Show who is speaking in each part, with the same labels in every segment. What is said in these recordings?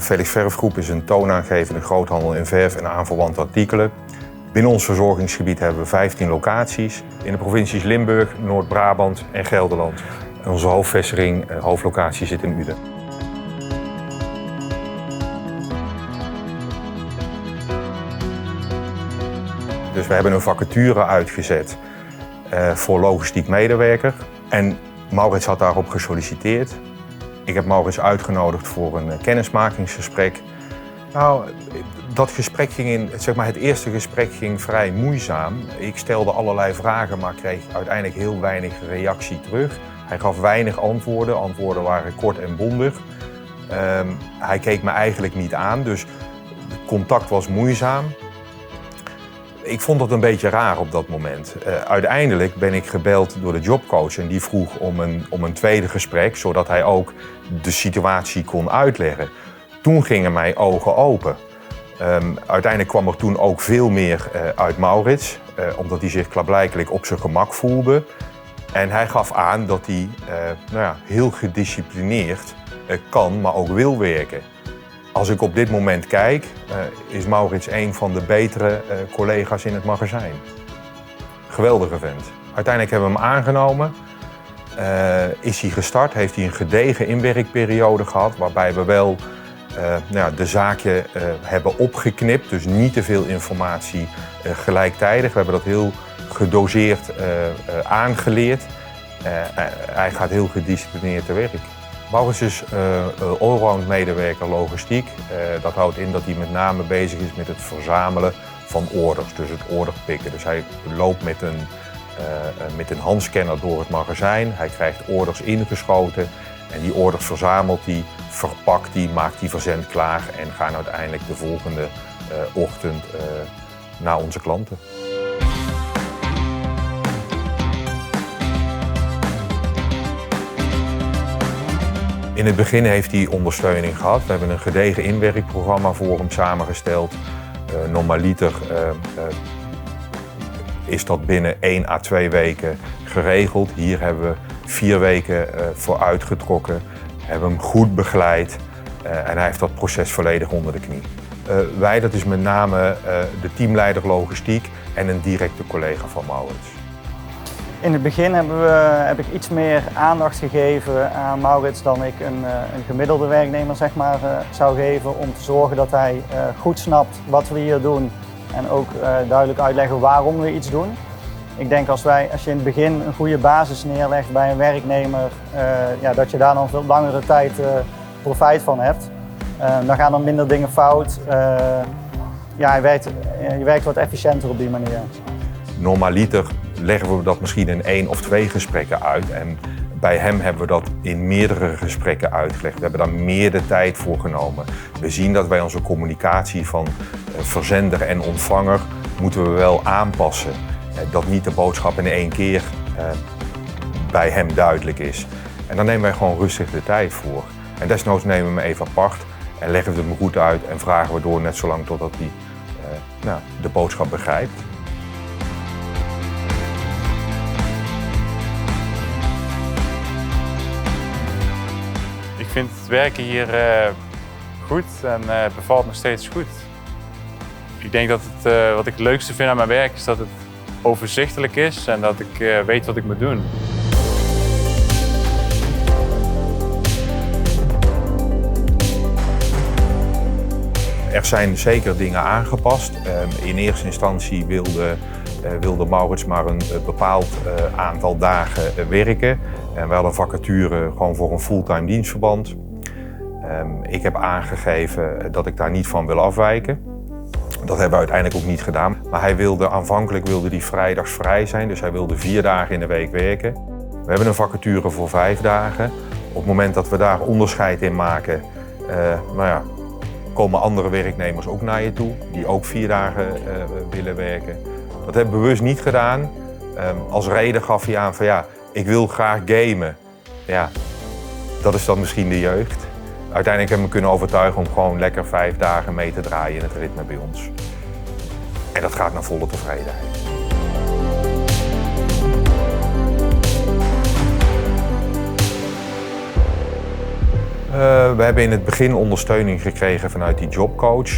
Speaker 1: De Felix Verfgroep is een toonaangevende groothandel in verf en aanverwante artikelen. Binnen ons verzorgingsgebied hebben we 15 locaties in de provincies Limburg, Noord-Brabant en Gelderland. En onze hoofdvestiging, hoofdlocatie zit in Uden. Dus we hebben een vacature uitgezet voor logistiek medewerker. En Maurits had daarop gesolliciteerd. Ik heb Maurits uitgenodigd voor een kennismakingsgesprek. Nou, dat gesprek ging het eerste gesprek ging vrij moeizaam. Ik stelde allerlei vragen, maar kreeg uiteindelijk heel weinig reactie terug. Hij gaf weinig antwoorden. Antwoorden waren kort en bondig. Hij keek me eigenlijk niet aan, dus het contact was moeizaam. Ik vond dat een beetje raar op dat moment. Uiteindelijk ben ik gebeld door de jobcoach en die vroeg om een tweede gesprek, zodat hij ook de situatie kon uitleggen. Toen gingen mijn ogen open. Uiteindelijk kwam er toen ook veel meer uit Maurits, omdat hij zich klaarblijkelijk op zijn gemak voelde. En hij gaf aan dat hij heel gedisciplineerd kan, maar ook wil werken. Als ik op dit moment kijk, is Maurits een van de betere collega's in het magazijn. Geweldige vent. Uiteindelijk hebben we hem aangenomen. Is hij gestart, heeft hij een gedegen inwerkperiode gehad, waarbij we wel de zaken hebben opgeknipt. Dus niet te veel informatie gelijktijdig. We hebben dat heel gedoseerd aangeleerd. Hij gaat heel gedisciplineerd te werk. Maurits is allround medewerker logistiek. Dat houdt in dat hij met name bezig is met het verzamelen van orders, dus het orderpikken. Dus hij loopt met een handscanner door het magazijn. Hij krijgt orders ingeschoten en die orders verzamelt hij, verpakt hij, maakt hij verzend klaar en gaan uiteindelijk de volgende ochtend naar onze klanten. In het begin heeft hij ondersteuning gehad. We hebben een gedegen inwerkprogramma voor hem samengesteld. Normaliter is dat binnen 1 à 2 weken geregeld. Hier hebben we 4 weken voor uitgetrokken. Hebben hem goed begeleid en hij heeft dat proces volledig onder de knie. Wij, dat is met name de teamleider logistiek en een directe collega van Maurits.
Speaker 2: In het begin heb ik iets meer aandacht gegeven aan Maurits dan ik een gemiddelde werknemer zou geven. Om te zorgen dat hij goed snapt wat we hier doen en ook duidelijk uitleggen waarom we iets doen. Ik denk als je in het begin een goede basis neerlegt bij een werknemer, dat je daar dan veel langere tijd profijt van hebt. Dan gaan er minder dingen fout. Je werkt wat efficiënter op die manier.
Speaker 1: Normaliter leggen we dat misschien in 1 of 2 gesprekken uit. En bij hem hebben we dat in meerdere gesprekken uitgelegd. We hebben daar meer de tijd voor genomen. We zien dat bij onze communicatie van verzender en ontvanger moeten we wel aanpassen. Dat niet de boodschap in 1 keer bij hem duidelijk is. En dan nemen wij gewoon rustig de tijd voor. En desnoods nemen we hem even apart en leggen we het hem goed uit en vragen we door net zolang totdat hij de boodschap begrijpt.
Speaker 3: Ik vind het werken hier goed en het bevalt nog steeds goed. Ik denk dat wat ik het leukste vind aan mijn werk is dat het overzichtelijk is en dat ik weet wat ik moet doen.
Speaker 1: Er zijn zeker dingen aangepast. In eerste instantie wilde Maurits maar een bepaald aantal dagen werken. En we hadden een vacature gewoon voor een fulltime dienstverband. Ik heb aangegeven dat ik daar niet van wil afwijken. Dat hebben we uiteindelijk ook niet gedaan. Maar aanvankelijk wilde hij vrijdags vrij zijn, dus hij wilde 4 dagen in de week werken. We hebben een vacature voor 5 dagen. Op het moment dat we daar onderscheid in maken, komen andere werknemers ook naar je toe, die ook 4 dagen willen werken. Dat hebben we bewust niet gedaan. Als reden gaf hij aan van ik wil graag gamen. Ja, dat is dan misschien de jeugd. Uiteindelijk hebben we kunnen overtuigen om gewoon lekker 5 dagen mee te draaien in het ritme bij ons. En dat gaat naar volle tevredenheid. We hebben in het begin ondersteuning gekregen vanuit die jobcoach.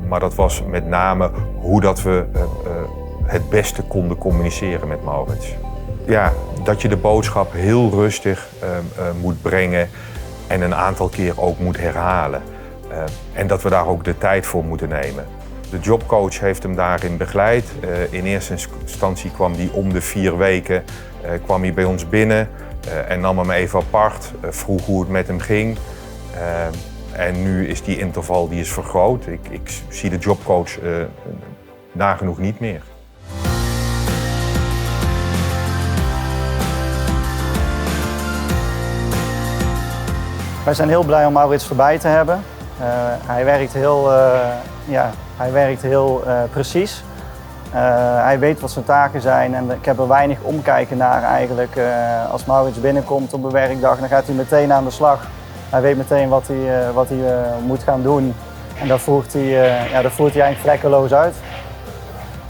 Speaker 1: Maar dat was met name hoe dat we het beste konden communiceren met Maurits. Ja, dat je de boodschap heel rustig moet brengen en een aantal keer ook moet herhalen. En dat we daar ook de tijd voor moeten nemen. De jobcoach heeft hem daarin begeleid. In eerste instantie kwam hij om de 4 weken kwam hij bij ons binnen en nam hem even apart, vroeg hoe het met hem ging. En nu is die interval die is vergroot. Ik zie de jobcoach nagenoeg niet meer.
Speaker 2: Wij zijn heel blij om Maurits erbij te hebben. Hij werkt heel precies. Hij weet wat zijn taken zijn en ik heb er weinig omkijken naar eigenlijk. Als Maurits binnenkomt op een werkdag, dan gaat hij meteen aan de slag. Hij weet meteen wat hij moet gaan doen en dat voert hij eigenlijk vlekkeloos uit.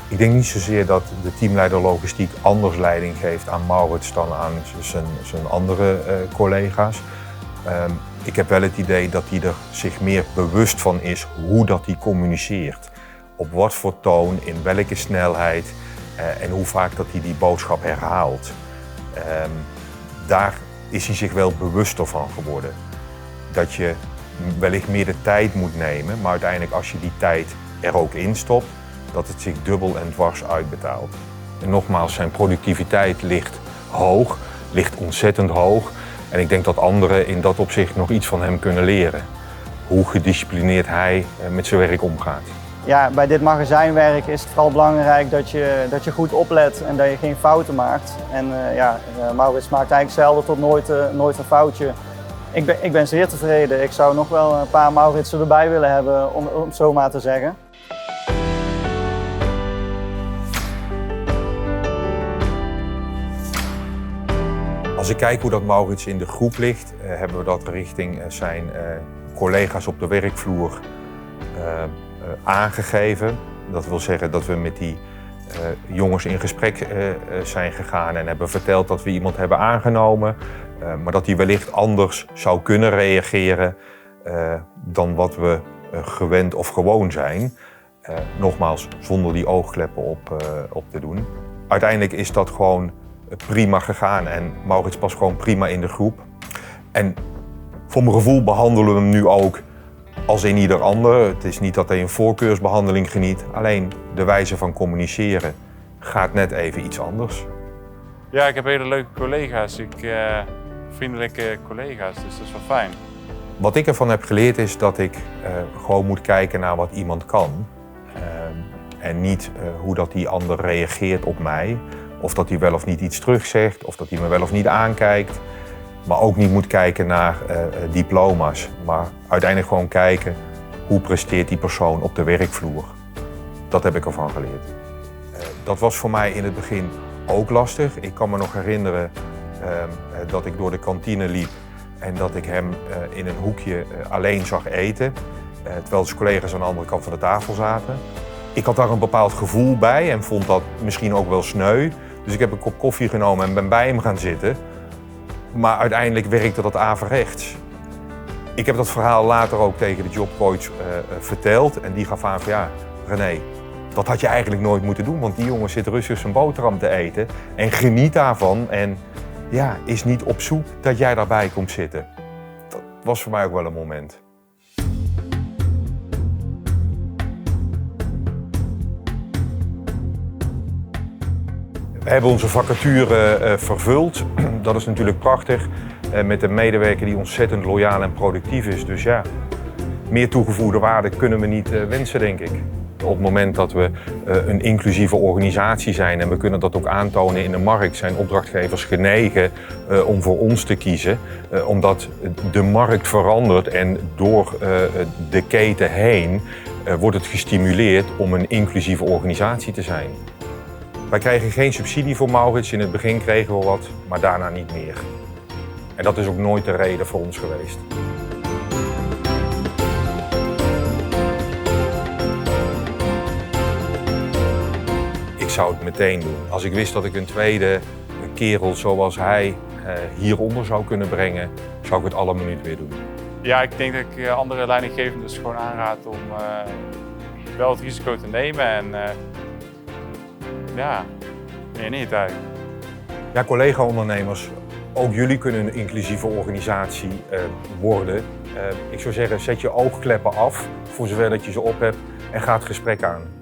Speaker 1: Ik denk niet zozeer dat de teamleider logistiek anders leiding geeft aan Maurits dan aan zijn andere collega's. Ik heb wel het idee dat hij er zich meer bewust van is hoe dat hij communiceert. Op wat voor toon, in welke snelheid en hoe vaak dat hij die boodschap herhaalt. Daar is hij zich wel bewuster van geworden. Dat je wellicht meer de tijd moet nemen, maar uiteindelijk als je die tijd er ook in stopt, dat het zich dubbel en dwars uitbetaalt. En nogmaals, zijn productiviteit ligt ontzettend hoog. En ik denk dat anderen in dat opzicht nog iets van hem kunnen leren. Hoe gedisciplineerd hij met zijn werk omgaat.
Speaker 2: Ja, bij dit magazijnwerk is het vooral belangrijk dat je goed oplet en dat je geen fouten maakt. En Maurits maakt eigenlijk zelden tot nooit een foutje. Ik ben zeer tevreden. Ik zou nog wel een paar Mauritsen erbij willen hebben, om het zo maar te zeggen.
Speaker 1: Als ik kijk hoe dat Maurits in de groep ligt, hebben we dat richting zijn collega's op de werkvloer aangegeven. Dat wil zeggen dat we met die jongens in gesprek zijn gegaan en hebben verteld dat we iemand hebben aangenomen. Maar dat hij wellicht anders zou kunnen reageren dan wat we gewend of gewoon zijn. Nogmaals, zonder die oogkleppen op te doen. Uiteindelijk is dat gewoon prima gegaan en Maurits past gewoon prima in de groep. En voor mijn gevoel behandelen we hem nu ook als in ieder ander. Het is niet dat hij een voorkeursbehandeling geniet, alleen de wijze van communiceren gaat net even iets anders.
Speaker 3: Ja, ik heb hele leuke collega's, vriendelijke collega's, dus dat is wel fijn.
Speaker 1: Wat ik ervan heb geleerd is dat ik gewoon moet kijken naar wat iemand kan. En niet hoe dat die ander reageert op mij. Of dat hij wel of niet iets terugzegt, of dat hij me wel of niet aankijkt. Maar ook niet moet kijken naar diploma's. Maar uiteindelijk gewoon kijken hoe presteert die persoon op de werkvloer. Dat heb ik ervan geleerd. Dat was voor mij in het begin ook lastig. Ik kan me nog herinneren dat ik door de kantine liep en dat ik hem in een hoekje alleen zag eten. Terwijl zijn collega's aan de andere kant van de tafel zaten. Ik had daar een bepaald gevoel bij en vond dat misschien ook wel sneu. Dus ik heb een kop koffie genomen en ben bij hem gaan zitten. Maar uiteindelijk werkte dat averechts. Ik heb dat verhaal later ook tegen de jobcoach verteld. En die gaf aan van ja, René, dat had je eigenlijk nooit moeten doen. Want die jongen zit rustig zijn boterham te eten en geniet daarvan. En ja, is niet op zoek dat jij daarbij komt zitten. Dat was voor mij ook wel een moment. We hebben onze vacature vervuld. Dat is natuurlijk prachtig. Met een medewerker die ontzettend loyaal en productief is. Dus ja, meer toegevoegde waarde kunnen we niet wensen, denk ik. Op het moment dat we een inclusieve organisatie zijn en we kunnen dat ook aantonen in de markt, zijn opdrachtgevers genegen om voor ons te kiezen. Omdat de markt verandert en door de keten heen wordt het gestimuleerd om een inclusieve organisatie te zijn. Wij kregen geen subsidie voor Maurits. In het begin kregen we wat, maar daarna niet meer. En dat is ook nooit de reden voor ons geweest. Ik zou het meteen doen. Als ik wist dat ik een tweede kerel zoals hij hieronder zou kunnen brengen, zou ik het alle minuut weer doen.
Speaker 3: Ja, ik denk dat ik andere leidinggevenden dus gewoon aanraad om wel het risico te nemen en ja, meer niet eigenlijk.
Speaker 1: Ja, collega-ondernemers, ook jullie kunnen een inclusieve organisatie worden. Ik zou zeggen, zet je oogkleppen af voor zover dat je ze op hebt en ga het gesprek aan.